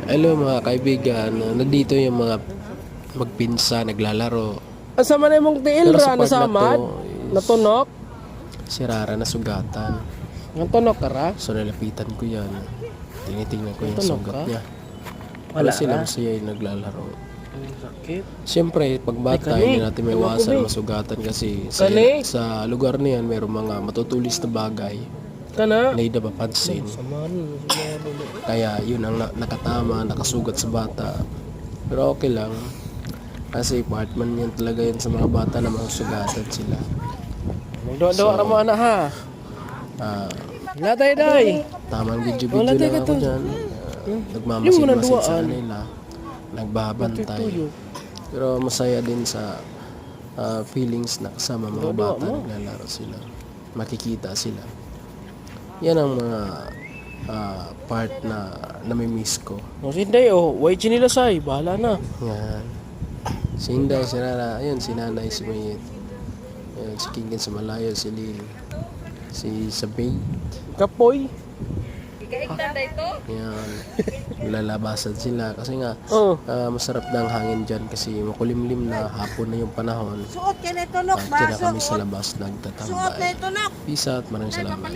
Hello mga kaibigan, nandito yung mga magpinsa, naglalaro. Asa man mong tiil Pero ra sa part na nasamad? to is Natunok? si Rara na sugatan. Natunok ka ra? So nalapitan ko yan. Tinitingnan ko yung Natunok sugat ka? niya. Wala Wala sila ra? masaya yung naglalaro. Ang sakit. Siyempre, pag bata, Ay, kani. hindi natin may iwasan Kani. masugatan kasi sa, Kani. sa lugar na yan, mayroong mga matutulis na bagay Kana? na hindi napapansin. Samahan. Kaya yun ang nakatama, nakasugat sa bata. Pero okay lang. Kasi part man yan talaga yan sa mga bata na masugatan sila. Magdoa-doa ra mo ana ha. Ah, Latay day. tamang video-video Wala tayo lang ako ka to. dyan. Hindi mo Nagmamasid-masid sa naduaan. kanila. Nagbabantay. Pero masaya din sa feelings na kasama mga Doa-doa bata mo. naglalaro sila. Makikita sila. Yan ang mga part na namimiss ko. No sinday oh, way chinilasay, bahala na. Yan. Si Inday, si Rara, ayun, si Nanay, si Mayet. Ayun, si Kingin sa Malayo, si Lil. Si Sabay. Kapoy. Yan. Lalabasan sila kasi nga Oh. masarap na ang hangin dyan kasi makulimlim na hapon na yung panahon. Suot ka na ito, Nok. At kaya kami sa labas Suot na nagtatambay. ito, Nok. Peace out, maraming salamat.